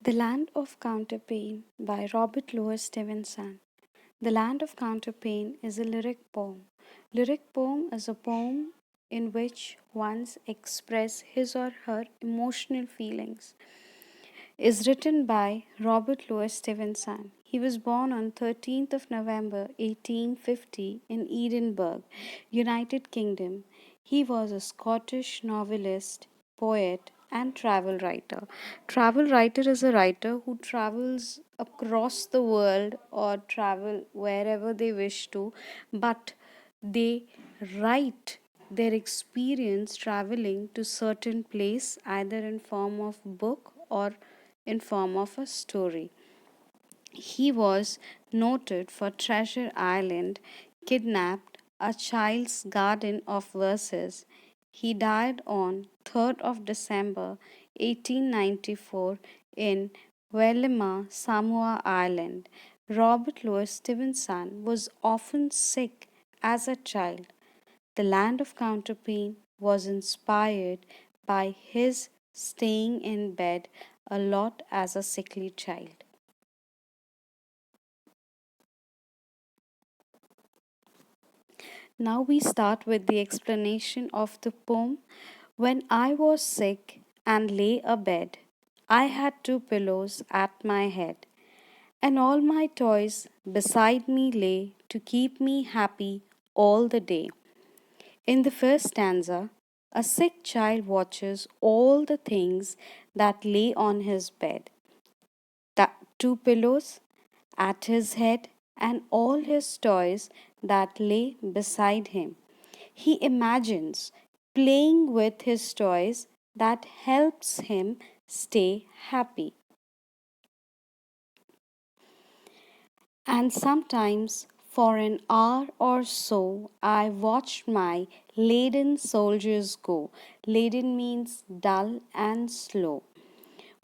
The Land of Counterpane by Robert Louis Stevenson. The Land of Counterpane is a lyric poem. Lyric poem is a poem in which one expresses his or her emotional feelings. Is written by Robert Louis Stevenson. He was born on 13th of November 1850 in Edinburgh, United Kingdom. He was a Scottish novelist, poet, and travel writer. Travel writer is a writer who travels across the world or travel wherever they wish to, but they write their experience traveling to certain place either in form of book or in form of a story. He was noted for Treasure Island, Kidnapped, A Child's Garden of Verses. He died on 3rd of December 1894 in Welima, Samoa Island. Robert Louis Stevenson was often sick as a child. The Land of Counterpane was inspired by his staying in bed a lot as a sickly child. Now we start with the explanation of the poem. When I was sick and lay abed, I had two pillows at my head, and all my toys beside me lay to keep me happy all the day. In the first stanza, a sick child watches all the things that lay on his bed, the two pillows at his head, and all his toys that lay beside him. He imagines playing with his toys that helps him stay happy. And sometimes for an hour or so I watched my laden soldiers go. Laden means dull and slow,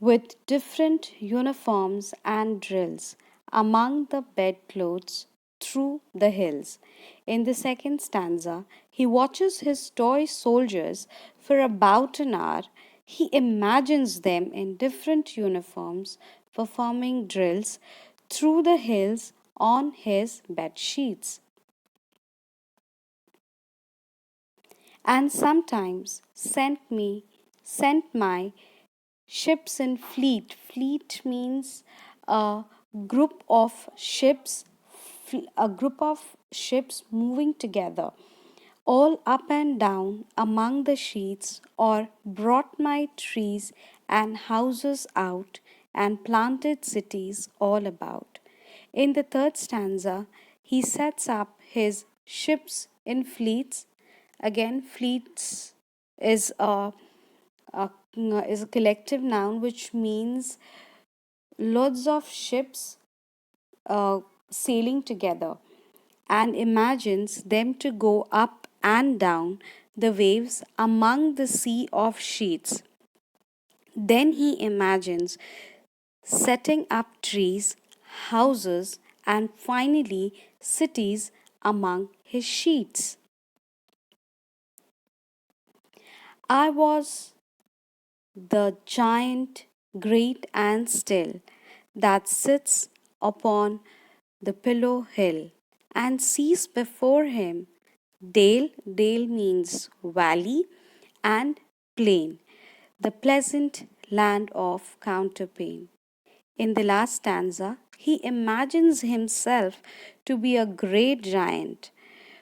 with different uniforms and drills among the bedclothes through the hills. In the second stanza, he watches his toy soldiers for about an hour. He imagines them in different uniforms performing drills through the hills on his bed sheets. And sometimes sent my ships in fleet. Fleet means a group of ships, a group of ships moving together, all up and down among the sheets, or brought my trees and houses out and planted cities all about. In the third stanza, he sets up his ships in fleets. Again, fleets is a is a collective noun which means loads of ships uh, sailing together, and imagines them to go up and down the waves among the sea of sheets. Then he imagines setting up trees, houses, and finally cities among his sheets. I was the giant, great and still, that sits upon the pillow hill and sees before him dale. Dale means valley, and plain, the pleasant land of counterpane. In the last stanza, he imagines himself to be a great giant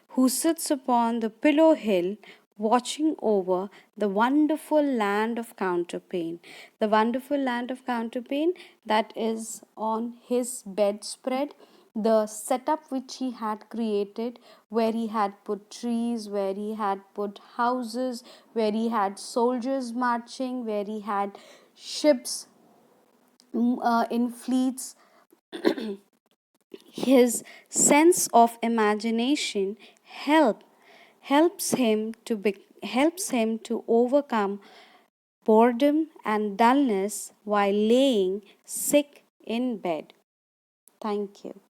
who sits upon the pillow hill watching over the wonderful land of counterpane. The wonderful land of counterpane that is on his bedspread, the setup which he had created, where he had put trees, where he had put houses, where he had soldiers marching, where he had ships in fleets. His sense of imagination help helps him to overcome boredom and dullness while laying sick in bed. Thank you.